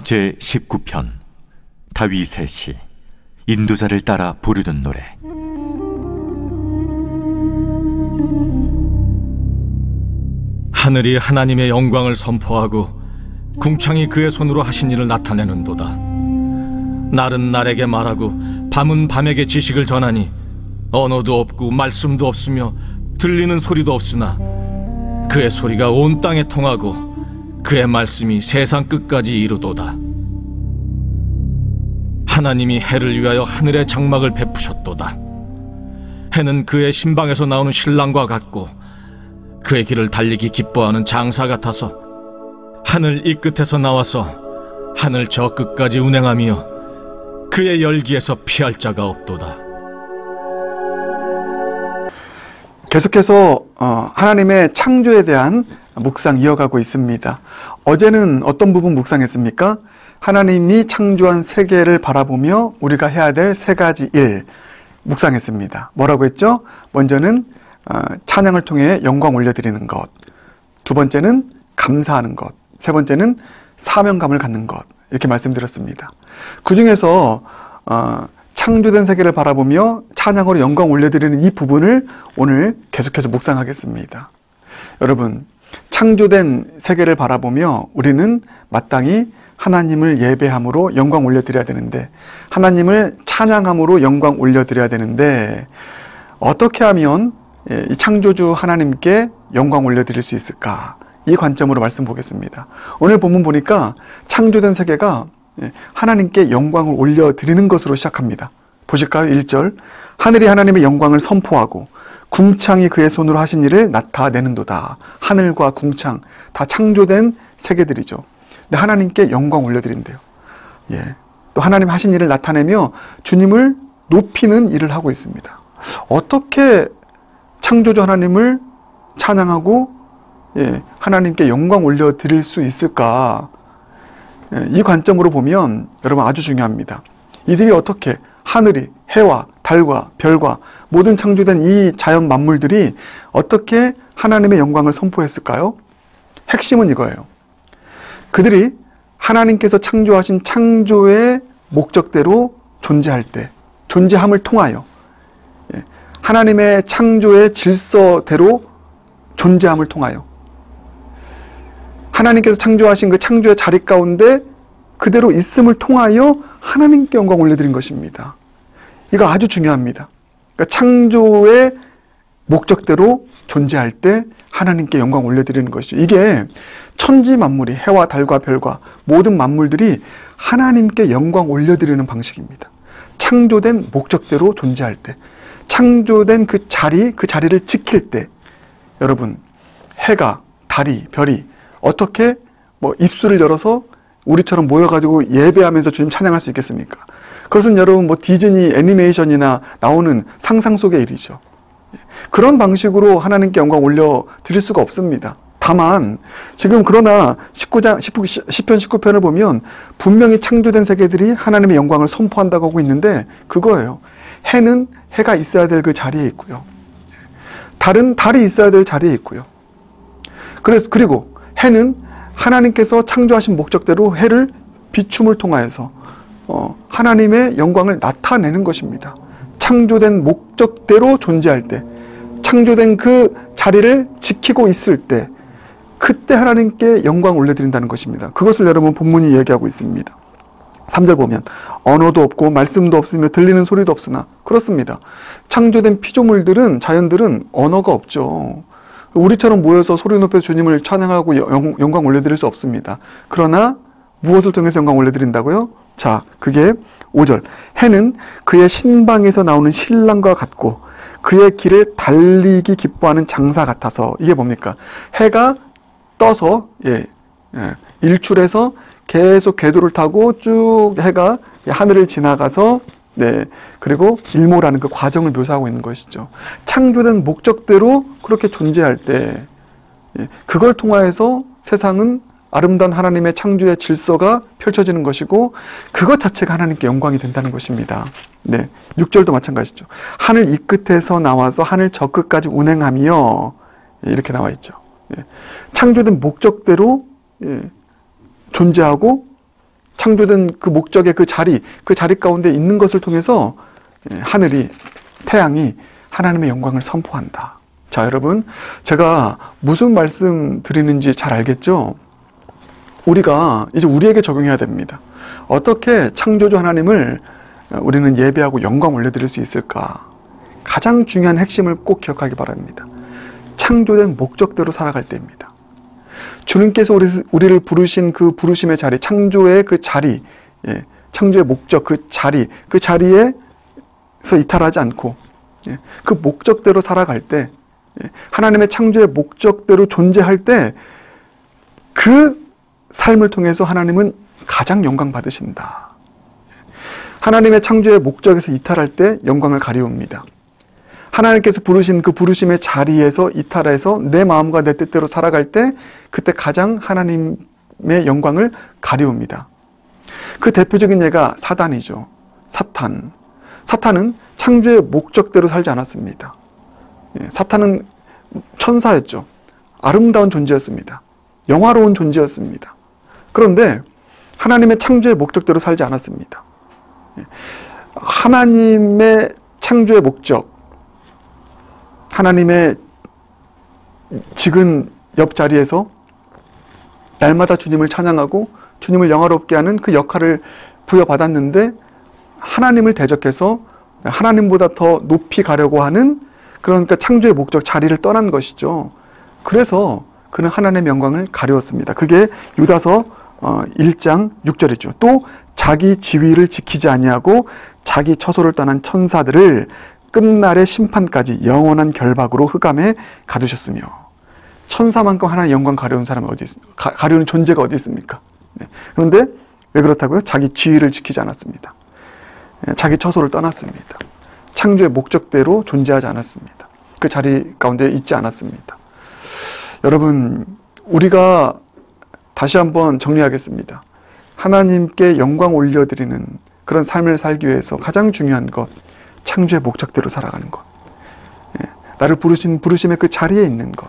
제19편 다윗의 시 인도자를 따라 부르는 노래. 하늘이 하나님의 영광을 선포하고 궁창이 그의 손으로 하신 일을 나타내는도다. 날은 날에게 말하고 밤은 밤에게 지식을 전하니 언어도 없고 말씀도 없으며 들리는 소리도 없으나 그의 소리가 온 땅에 통하고 그의 말씀이 세상 끝까지 이루도다. 하나님이 해를 위하여 하늘의 장막을 베푸셨도다. 해는 그의 신방에서 나오는 신랑과 같고 그의 길을 달리기 기뻐하는 장사 같아서 하늘 이 끝에서 나와서 하늘 저 끝까지 운행하며 그의 열기에서 피할 자가 없도다. 계속해서 하나님의 창조에 대한 묵상 이어가고 있습니다. 어제는 어떤 부분 묵상했습니까? 하나님이 창조한 세계를 바라보며 우리가 해야 될 세 가지 일 묵상했습니다. 뭐라고 했죠? 먼저는 찬양을 통해 영광 올려드리는 것, 두 번째는 감사하는 것, 세 번째는 사명감을 갖는 것, 이렇게 말씀드렸습니다. 그 중에서 창조된 세계를 바라보며 찬양으로 영광 올려드리는 이 부분을 오늘 계속해서 묵상하겠습니다. 여러분, 창조된 세계를 바라보며 우리는 마땅히 하나님을 예배함으로 영광 올려드려야 되는데, 하나님을 찬양함으로 영광 올려드려야 되는데, 어떻게 하면 이 창조주 하나님께 영광 올려드릴 수 있을까? 이 관점으로 말씀 보겠습니다. 오늘 본문 보니까 창조된 세계가 하나님께 영광을 올려드리는 것으로 시작합니다. 보실까요? 1절, 하늘이 하나님의 영광을 선포하고 궁창이 그의 손으로 하신 일을 나타내는도다. 하늘과 궁창 다 창조된 세계들이죠. 근데 하나님께 영광 올려드린대요. 또 하나님 하신 일을 나타내며 주님을 높이는 일을 하고 있습니다. 어떻게 창조주 하나님을 찬양하고 하나님께 영광 올려드릴 수 있을까? 이 관점으로 보면 여러분 아주 중요합니다. 이들이 어떻게 하늘이, 해와 달과 별과 모든 창조된 이 자연 만물들이 어떻게 하나님의 영광을 선포했을까요? 핵심은 이거예요. 그들이 하나님께서 창조하신 창조의 목적대로 존재할 때, 존재함을 통하여 하나님의 창조의 질서대로 존재함을 통하여 하나님께서 창조하신 그 창조의 자리 가운데 그대로 있음을 통하여 하나님께 영광 올려드린 것입니다. 이거 아주 중요합니다. 그러니까 창조의 목적대로 존재할 때 하나님께 영광 올려드리는 것이죠. 이게 천지 만물이, 해와 달과 별과 모든 만물들이 하나님께 영광 올려드리는 방식입니다. 창조된 목적대로 존재할 때, 창조된 그 자리를 지킬 때, 여러분, 해가, 달이, 별이 어떻게 입술을 열어서 우리처럼 모여가지고 예배하면서 주님 찬양할 수 있겠습니까? 그것은 여러분 디즈니 애니메이션이나 나오는 상상 속의 일이죠. 그런 방식으로 하나님께 영광 올려드릴 수가 없습니다. 다만 지금 그러나 시편 19편을 보면 분명히 창조된 세계들이 하나님의 영광을 선포한다고 하고 있는데, 그거예요. 해는 해가 있어야 될 그 자리에 있고요. 달은 달이 있어야 될 자리에 있고요. 그리고 해는 하나님께서 창조하신 목적대로 해를 비춤을 통하여서 하나님의 영광을 나타내는 것입니다. 창조된 목적대로 존재할 때, 창조된 그 자리를 지키고 있을 때, 그때 하나님께 영광 올려드린다는 것입니다. 그것을 여러분 본문이 얘기하고 있습니다. 3절 보면 언어도 없고 말씀도 없으며 들리는 소리도 없으나, 그렇습니다. 창조된 피조물들은, 자연들은 언어가 없죠. 우리처럼 모여서 소리 높여서 주님을 찬양하고 영광 올려드릴 수 없습니다. 그러나 무엇을 통해서 영광 올려드린다고요? 자, 그게 5절. 해는 그의 신방에서 나오는 신랑과 같고 그의 길을 달리기 기뻐하는 장사 같아서. 이게 뭡니까? 해가 떠서 일출해서 계속 궤도를 타고 쭉 해가 하늘을 지나가서 그리고 일몰하는 그 과정을 묘사하고 있는 것이죠. 창조된 목적대로 그렇게 존재할 때, 그걸 통하여서 세상은 아름다운 하나님의 창조의 질서가 펼쳐지는 것이고, 그것 자체가 하나님께 영광이 된다는 것입니다. 6절도 마찬가지죠. 하늘 이 끝에서 나와서 하늘 저 끝까지 운행하며, 이렇게 나와 있죠. 창조된 목적대로 존재하고 창조된 그 목적의 그 자리 가운데 있는 것을 통해서 하늘이, 태양이 하나님의 영광을 선포한다. 자, 여러분, 제가 무슨 말씀 드리는지 잘 알겠죠? 우리가 이제 우리에게 적용해야 됩니다. 어떻게 창조주 하나님을 우리는 예배하고 영광 올려드릴 수 있을까? 가장 중요한 핵심을 꼭 기억하기 바랍니다. 창조된 목적대로 살아갈 때입니다. 주님께서 우리를 부르신 그 부르심의 자리, 창조의 그 자리, 창조의 목적, 그 자리에서 이탈하지 않고 그 목적대로 살아갈 때, 하나님의 창조의 목적대로 존재할 때 그 삶을 통해서 하나님은 가장 영광 받으신다. 하나님의 창조의 목적에서 이탈할 때 영광을 가리웁니다. 하나님께서 부르신 그 부르심의 자리에서 이탈해서 내 마음과 내 뜻대로 살아갈 때 그때 가장 하나님의 영광을 가리웁니다. 그 대표적인 예가 사단이죠. 사탄은 창조의 목적대로 살지 않았습니다. 사탄은 천사였죠. 아름다운 존재였습니다. 영화로운 존재였습니다. 그런데 하나님의 창조의 목적대로 살지 않았습니다. 하나님의 창조의 목적, 하나님의 지금 옆자리에서 날마다 주님을 찬양하고 주님을 영화롭게 하는 그 역할을 부여받았는데 하나님을 대적해서 하나님보다 더 높이 가려고 하는, 그러니까 창조의 목적 자리를 떠난 것이죠. 그래서 그는 하나님의 영광을 가리웠습니다. 그게 유다서 1장 6절이죠. 또 자기 지위를 지키지 아니하고 자기 처소를 떠난 천사들을 끝날의 심판까지 영원한 결박으로 흑암에 가두셨으며. 천사만큼 하나님의 영광 가려운 사람이 어디 있습니까? 가려운 존재가 어디 있습니까? 그런데 왜 그렇다고요? 자기 지위를 지키지 않았습니다. 자기 처소를 떠났습니다. 창조의 목적대로 존재하지 않았습니다. 그 자리 가운데 있지 않았습니다. 여러분, 우리가 다시 한번 정리하겠습니다. 하나님께 영광 올려드리는 그런 삶을 살기 위해서 가장 중요한 것, 창조의 목적대로 살아가는 것, 나를 부르신 부르심의 그 자리에 있는 것.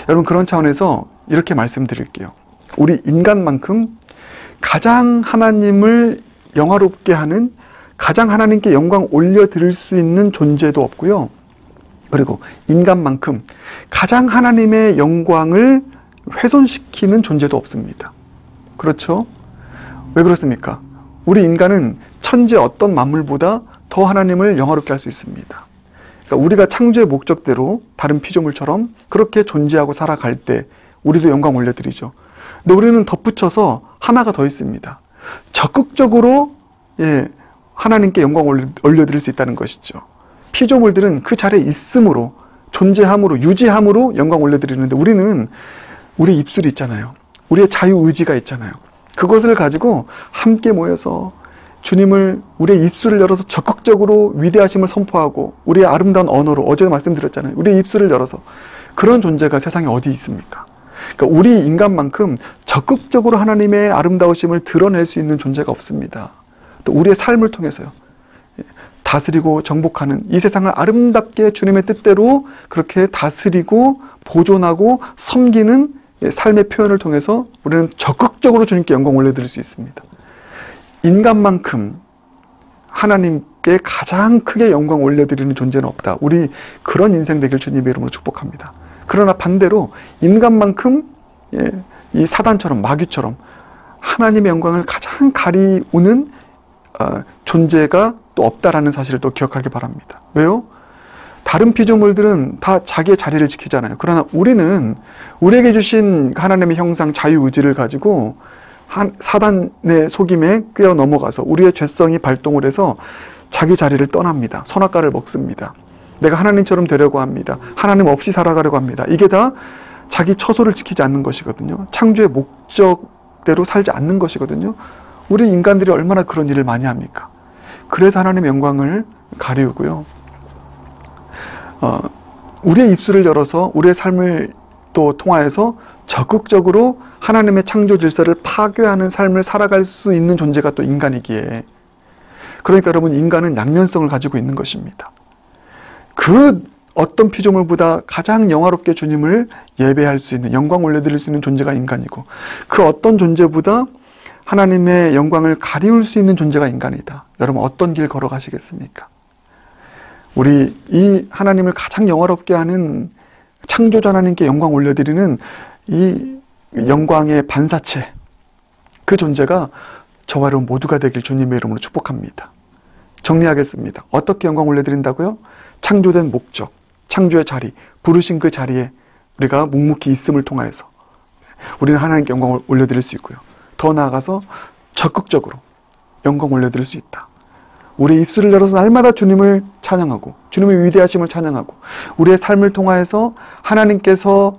여러분, 그런 차원에서 이렇게 말씀드릴게요. 우리 인간만큼 가장 하나님을 영화롭게 하는, 가장 하나님께 영광 올려드릴 수 있는 존재도 없고요. 그리고 인간만큼 가장 하나님의 영광을 훼손시키는 존재도 없습니다. 그렇죠? 왜 그렇습니까? 우리 인간은 천지 어떤 만물보다 더 하나님을 영화롭게 할 수 있습니다. 그러니까 우리가 창조의 목적대로 다른 피조물처럼 그렇게 존재하고 살아갈 때 우리도 영광 올려드리죠. 근데 우리는 덧붙여서 하나가 더 있습니다. 적극적으로 하나님께 영광 올려드릴 수 있다는 것이죠. 피조물들은 그 자리에 있음으로, 존재함으로, 유지함으로 영광 올려드리는데 우리는 우리 입술이 있잖아요. 우리의 자유의지가 있잖아요. 그것을 가지고 함께 모여서 주님을, 우리의 입술을 열어서 적극적으로 위대하심을 선포하고 우리의 아름다운 언어로, 어제 말씀드렸잖아요. 우리의 입술을 열어서 그런 존재가 세상에 어디 있습니까? 그러니까 우리 인간만큼 적극적으로 하나님의 아름다우심을 드러낼 수 있는 존재가 없습니다. 또 우리의 삶을 통해서요. 다스리고 정복하는 이 세상을 아름답게 주님의 뜻대로 그렇게 다스리고 보존하고 섬기는 삶의 표현을 통해서 우리는 적극적으로 주님께 영광 올려드릴 수 있습니다. 인간만큼 하나님께 가장 크게 영광 올려드리는 존재는 없다. 우리 그런 인생 되길 주님의 이름으로 축복합니다. 그러나 반대로 인간만큼 이 사단처럼, 마귀처럼 하나님의 영광을 가장 가리우는 존재가 또 없다라는 사실을 또 기억하기 바랍니다. 왜요? 다른 피조물들은 다 자기의 자리를 지키잖아요. 그러나 우리는 우리에게 주신 하나님의 형상, 자유의지를 가지고 사단의 속임에 꿰어 넘어가서 우리의 죄성이 발동을 해서 자기 자리를 떠납니다. 선악과를 먹습니다. 내가 하나님처럼 되려고 합니다. 하나님 없이 살아가려고 합니다. 이게 다 자기 처소를 지키지 않는 것이거든요. 창조의 목적대로 살지 않는 것이거든요. 우리 인간들이 얼마나 그런 일을 많이 합니까? 그래서 하나님의 영광을 가리우고요. 우리의 입술을 열어서 우리의 삶을 또 통하여서 적극적으로 하나님의 창조 질서를 파괴하는 삶을 살아갈 수 있는 존재가 또 인간이기에, 그러니까 여러분, 인간은 양면성을 가지고 있는 것입니다. 그 어떤 피조물보다 가장 영화롭게 주님을 예배할 수 있는, 영광 올려드릴 수 있는 존재가 인간이고, 그 어떤 존재보다 하나님의 영광을 가리울 수 있는 존재가 인간이다. 여러분 어떤 길 걸어가시겠습니까? 우리 이 하나님을 가장 영화롭게 하는 창조자 하나님께 영광 올려드리는 이 영광의 반사체, 그 존재가 저와 여러분 모두가 되길 주님의 이름으로 축복합니다. 정리하겠습니다. 어떻게 영광 올려드린다고요? 창조된 목적, 창조의 자리, 부르신 그 자리에 우리가 묵묵히 있음을 통하여서 우리는 하나님께 영광을 올려드릴 수 있고요. 더 나아가서 적극적으로 영광 올려드릴 수 있다. 우리 입술을 열어서 날마다 주님을 찬양하고 주님의 위대하심을 찬양하고 우리의 삶을 통하여서 하나님께서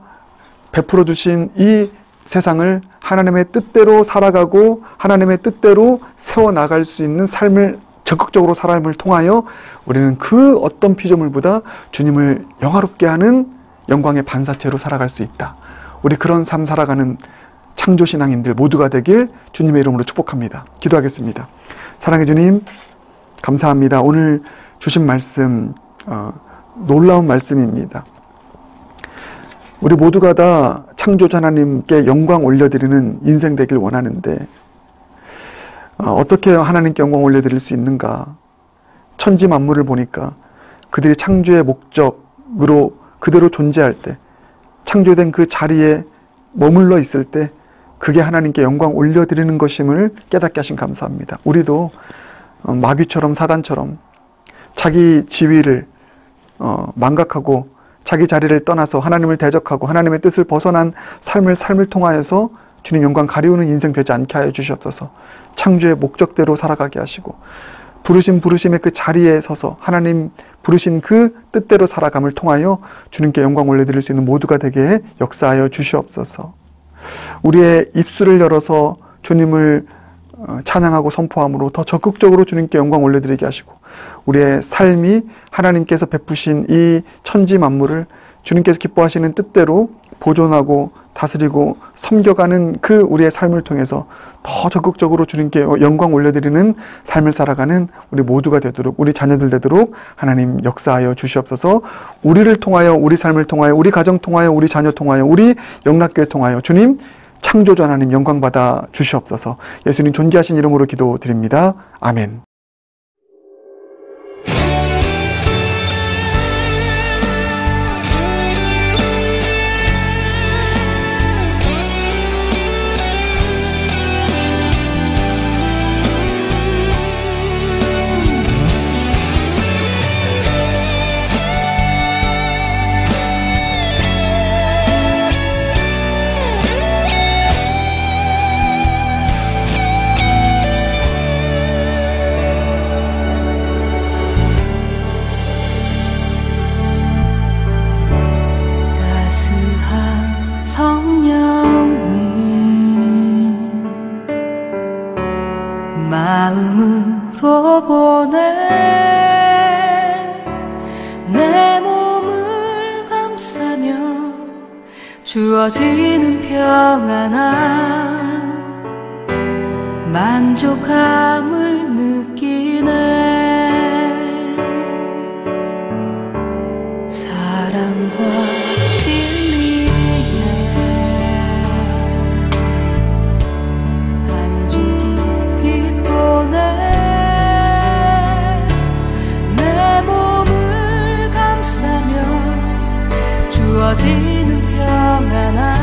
베풀어 주신 이 세상을 하나님의 뜻대로 살아가고 하나님의 뜻대로 세워나갈 수 있는 삶을 적극적으로 삶을 통하여 우리는 그 어떤 피조물보다 주님을 영화롭게 하는 영광의 반사체로 살아갈 수 있다. 우리 그런 삶 살아가는 창조신앙인들 모두가 되길 주님의 이름으로 축복합니다. 기도하겠습니다. 사랑해 주님, 감사합니다. 오늘 주신 말씀 놀라운 말씀입니다. 우리 모두가 다 창조자 하나님께 영광 올려드리는 인생 되길 원하는데 어떻게 하나님께 영광 올려드릴 수 있는가? 천지 만물을 보니까 그들이 창조의 목적으로 그대로 존재할 때, 창조된 그 자리에 머물러 있을 때 그게 하나님께 영광 올려드리는 것임을 깨닫게 하신 감사합니다. 우리도 마귀처럼 사단처럼 자기 지위를 망각하고 자기 자리를 떠나서 하나님을 대적하고 하나님의 뜻을 벗어난 삶을 통하여서 주님 영광 가리우는 인생 되지 않게 하여 주시옵소서. 창조의 목적대로 살아가게 하시고 부르심의 그 자리에 서서 하나님 부르신 그 뜻대로 살아감을 통하여 주님께 영광 올려드릴 수 있는 모두가 되게 역사하여 주시옵소서. 우리의 입술을 열어서 주님을 찬양하고 선포함으로 더 적극적으로 주님께 영광 올려드리게 하시고 우리의 삶이 하나님께서 베푸신 이 천지 만물을 주님께서 기뻐하시는 뜻대로 보존하고 다스리고 섬겨가는 그 우리의 삶을 통해서 더 적극적으로 주님께 영광 올려드리는 삶을 살아가는 우리 모두가 되도록, 우리 자녀들 되도록 하나님 역사하여 주시옵소서. 우리를 통하여, 우리 삶을 통하여, 우리 가정 통하여, 우리 자녀 통하여, 우리 영락교회 통하여 주님 창조주 하나님 영광받아 주시옵소서. 예수님 존귀하신 이름으로 기도드립니다. 아멘. 마음으로 보내 내 몸을 감싸며 주어지는 평안함 만족함을 느끼네. 사랑과 주어지는 평안함